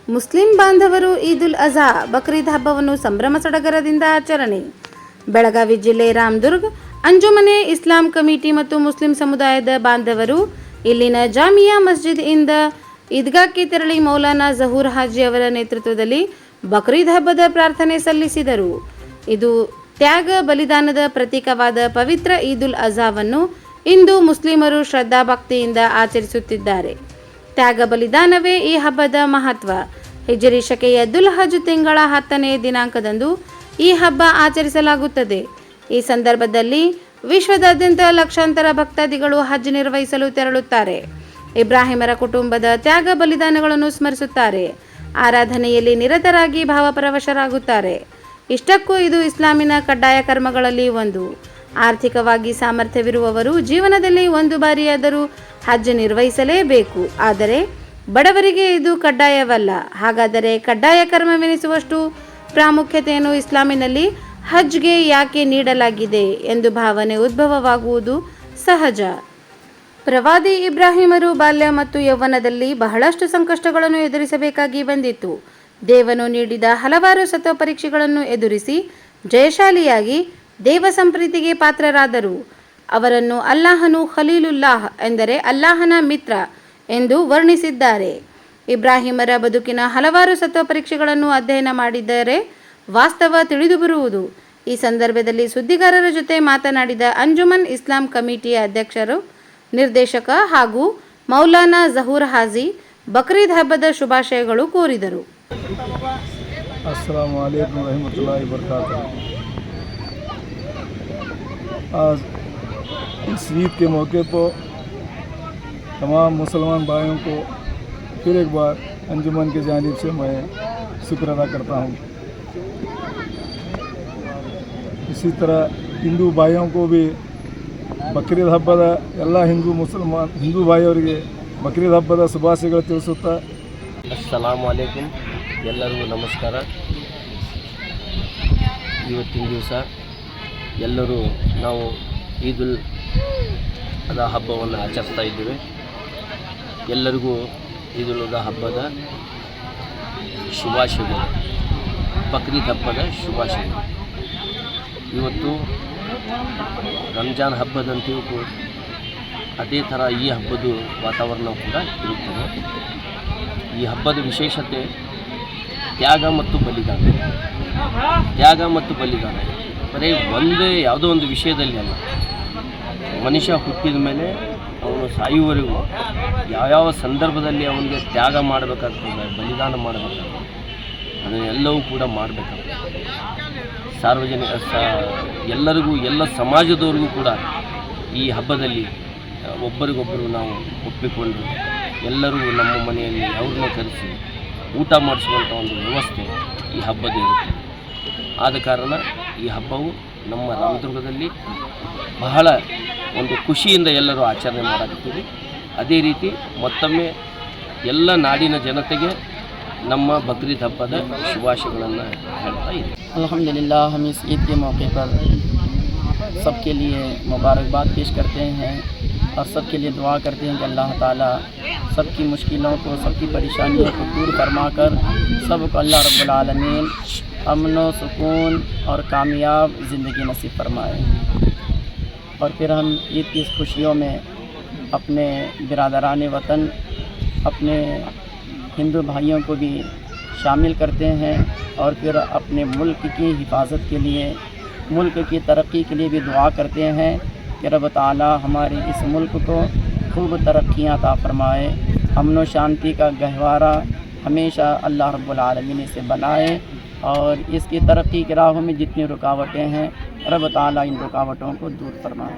Muslim ಬಾಂಧವರು ಈದುಲ್ ಅಜಾ ಬಕ್ರೀದ್ ಹಬ್ಬವನ್ನು ಸಂಭ್ರಮ ಸಡಗರದಿಂದ ಆಚರಣೆ. ಬೆಳಗಾವಿ ಜಿಲ್ಲೆ ರಾಮದುರ್ಗ್ ಅಂಜುಮನೆ ಇಸ್ಲಾಂ ಕಮಿಟಿ ಮತ್ತು ಮುಸ್ಲಿಂ ಸಮುದಾಯದ ಬಾಂಧವರು ಇಲ್ಲಿನ ಜಾಮಿಯಾ ಮಸ್ಜಿದ್ ಇಂದ ಈದ್ಗಾಕ್ಕೆ ತೆರಳಿ ಮೌಲಾನಾ ಜಹೂರ್ ಹಾಜಿ ಅವರ ನೇತೃತ್ವದಲ್ಲಿ ಬಕ್ರೀದ್ ಹಬ್ಬದ ಪ್ರಾರ್ಥನೆ ಸಲ್ಲಿಸಿದರು. ಇದು ತ್ಯಾಗ ಬಲಿದಾನದ ಪ್ರತೀಕವಾದ ಪವಿತ್ರ ಈದುಲ್ ಅಜಾವನ್ನು ಇಂದು ಮುಸ್ಲಿಮರು ಶ್ರದ್ಧಾಭಕ್ತಿಯಿಂದ ಆಚರಿಸುತ್ತಿದ್ದಾರೆ. ತ್ಯಾಗ ಬಲಿದಾನವೇ ಈ ಹಬ್ಬದ ಮಹತ್ವ. ಹಿಜರಿ ಶಕೆಯ ದುಲ್ಹಜ್ ತಿಂಗಳ 10ನೇ ದಿನಾಂಕದಂದು ಈ ಹಬ್ಬ ಆಚರಿಸಲಾಗುತ್ತದೆ. ಈ ಸಂದರ್ಭದಲ್ಲಿ ವಿಶ್ವದಾದ್ಯಂತ ಲಕ್ಷಾಂತರ ಭಕ್ತಾದಿಗಳು ಹಜ್ ನಿರ್ವಹಿಸಲು ತೆರಳುತ್ತಾರೆ. ಇಬ್ರಾಹಿಮರ ಕುಟುಂಬದ ತ್ಯಾಗ ಬಲಿದಾನಗಳನ್ನು ಸ್ಮರಿಸುತ್ತಾರೆ. ಆರಾಧನೆಯಲ್ಲಿ ನಿರತರಾಗಿ ಭಾವಪರವಶರಾಗುತ್ತಾರೆ. ಇಷ್ಟಕ್ಕೂ ಇದು ಇಸ್ಲಾಮಿನ ಕಡ್ಡಾಯ ಕರ್ಮಗಳಲ್ಲಿ ಒಂದು. ಆರ್ಥಿಕವಾಗಿ ಸಾಮರ್ಥ್ಯವಿರುವವರು ಜೀವನದಲ್ಲಿ ಒಂದು ಬಾರಿಯಾದರೂ ಹಜ್ ನಿರ್ವಹಿಸಲೇಬೇಕು. ಆದರೆ ಬಡವರಿಗೆ ಇದು ಕಡ್ಡಾಯವಲ್ಲ. ಹಾಗಾದರೆ ಕಡ್ಡಾಯ ಕರ್ಮವೆನಿಸುವಷ್ಟು ಪ್ರಾಮುಖ್ಯತೆಯನ್ನು ಇಸ್ಲಾಮಿನಲ್ಲಿ ಹಜ್ಗೆ ಯಾಕೆ ನೀಡಲಾಗಿದೆ ಎಂದು ಭಾವನೆ ಉದ್ಭವವಾಗುವುದು ಸಹಜ. ಪ್ರವಾದಿ ಇಬ್ರಾಹಿಮರು ಬಾಲ್ಯ ಮತ್ತು ಯೌವನದಲ್ಲಿ ಬಹಳಷ್ಟು ಸಂಕಷ್ಟಗಳನ್ನು ಎದುರಿಸಬೇಕಾಗಿ ಬಂದಿತ್ತು. ದೇವನು ನೀಡಿದ ಹಲವಾರು ಸತ ಪರೀಕ್ಷೆಗಳನ್ನು ಎದುರಿಸಿ ಜಯಶಾಲಿಯಾಗಿ ದೇವ ಸಂಪ್ರೀತಿಗೆ ಪಾತ್ರರಾದರು. ಅವರನ್ನು ಅಲ್ಲಾಹನು ಖಲೀಲುಲ್ಲಾಹ್ ಎಂದರೆ ಅಲ್ಲಾಹನ ಮಿತ್ರ ಎಂದು ವರ್ಣಿಸಿದ್ದಾರೆ. ಇಬ್ರಾಹಿಮರ ಬದುಕಿನ ಹಲವಾರು ಸತ್ವ ಪರೀಕ್ಷೆಗಳನ್ನು ಅಧ್ಯಯನ ಮಾಡಿದರೆ ವಾಸ್ತವ ತಿಳಿದುಬರುವುದು. ಈ ಸಂದರ್ಭದಲ್ಲಿ ಸುದ್ದಿಗಾರರ ಜೊತೆ ಮಾತನಾಡಿದ ಅಂಜುಮನ್ ಇಸ್ಲಾಂ ಕಮಿಟಿಯ ಅಧ್ಯಕ್ಷರು, ನಿರ್ದೇಶಕ ಹಾಗೂ ಮೌಲಾನಾ ಜಹೂರ್ ಹಾಜಿ ಬಕ್ರೀದ್ ಹಬ್ಬದ ಶುಭಾಶಯಗಳು ಕೋರಿದರು. अस्सलामु अलैकुम रहमतुल्लाहि वबरकातुहू। आज इस ईद के मौके पर तमाम मुसलमान भाइयों को फिर एक बार अंजुमन की जानिब से मैं शुक्र अदा करता हूँ। इसी तरह हिंदू भाइयों को भी बकरीद हಬ್ಬದ ಎಲ್ಲ ಹಿಂದೂ ಭಾಯಿಯವರಿಗೆ ಬಕ್ರೀದ್ ಹಬ್ಬದ ಶುಭಾಶಯಗಳು ತಿಳಿಸುತ್ತಾ, ಅಸ್ಸಲಾಮು ಅಲೈಕುಮ್. ಎಲ್ಲರಿಗೂ ನಮಸ್ಕಾರ. ಇವತ್ತಿನ ದಿವಸ ಎಲ್ಲರೂ ನಾವು ಈದುಲ್ ಅಜಾ ಹಬ್ಬವನ್ನು ಆಚರಿಸ್ತಾ ಇದ್ದೇವೆ. ಎಲ್ಲರಿಗೂ ಈದುಲ್ ಅಜಾ ಹಬ್ಬದ ಶುಭಾಶಯಗಳು, ಬಕ್ರೀದ್ ಹಬ್ಬದ ಶುಭಾಶಯಗಳು. ಇವತ್ತು ರಂಜಾನ್ ಹಬ್ಬದಂತೆಯೂ ಕೂಡ ಅದೇ ಥರ ಈ ಹಬ್ಬದ ವಾತಾವರಣ ಕೂಡ ಇರುತ್ತದೆ. ಈ ಹಬ್ಬದ ವಿಶೇಷತೆ ತ್ಯಾಗ ಮತ್ತು ಬಲಿದಾನ. ತ್ಯಾಗ ಮತ್ತು ಬಲಿದಾನ ಬರೀ ಒಂದೇ ಯಾವುದೋ ಒಂದು ವಿಷಯದಲ್ಲಿ ಅಲ್ಲ. ಮನುಷ್ಯ ಹುಟ್ಟಿದ ಮೇಲೆ ಅವನು ಸಾಯುವವರೆಗೂ ಯಾವ್ಯಾವ ಸಂದರ್ಭದಲ್ಲಿ ಅವನಿಗೆ ತ್ಯಾಗ ಮಾಡಬೇಕಾಗ್ತದೆ, ಬಲಿದಾನ ಮಾಡಬೇಕಾಗ್ತದೆ, ಅದನ್ನೆಲ್ಲವೂ ಕೂಡ ಮಾಡಬೇಕಾಗ್ತದೆ. ಎಲ್ಲರಿಗೂ, ಎಲ್ಲ ಸಮಾಜದವ್ರಿಗೂ ಕೂಡ ಈ ಹಬ್ಬದಲ್ಲಿ ಒಬ್ಬರಿಗೊಬ್ಬರು ನಾವು ಒಪ್ಪಿಕೊಂಡು ಎಲ್ಲರೂ ನಮ್ಮ ಮನೆಯಲ್ಲಿ ಅವ್ರನ್ನ ಕರೆಸಿ ಊಟ ಮಾಡಿಸುವಂಥ ಒಂದು ವ್ಯವಸ್ಥೆ ಈ ಹಬ್ಬದ ಇರುತ್ತೆ. ಆದ ಕಾರಣ ಈ ಹಬ್ಬವು ನಮ್ಮ ರಾಮದುರ್ಗದಲ್ಲಿ ಬಹಳ ಒಂದು ಖುಷಿಯಿಂದ ಎಲ್ಲರೂ ಆಚರಣೆ ಮಾಡಾಕತ್ತೀವಿ. ಅದೇ ರೀತಿ ಮತ್ತೊಮ್ಮೆ ಎಲ್ಲ ನಾಡಿನ ಜನತೆಗೆ ನಮ್ಮ बकरीद ಹಬ್ಬದ ಶುಭಾಶಯಗಳನ್ನು ಹೇಳ್ತಾ ಇದ್ದೀವಿ. अल्हम्दुलिल्लाह, हम इस ईद के मौके पर सबके लिए मुबारकबाद पेश करते हैं और सबके लिए दुआ करते हैं कि अल्लाह ताला सबकी मुश्किलों को, सबकी परेशानियों को दूर फरमा कर सबको अल्लाह रब्बुल आलमीन अमन व सुकून और कामयाब ज़िंदगी नसीब फरमाए। और फिर हम ईद की खुशियों में अपने बिरादरान वतन, अपने हिंदू भाइयों को भी शामिल करते हैं और फिर अपने मुल्क की हिफाजत के लिए, मुल्क की तरक्की के लिए भी दुआ करते हैं कि रब ताला हमारे इस मुल्क को खूब तरक्कियाँ अता फरमाए, अमन व शांति का गहवारा हमेशा अल्लाह रब्बुल आलमीन इसे बनाए और इसकी तरक्की की राहों में जितनी रुकावटें हैं रब ताला इन रुकावटों को दूर फरमाए।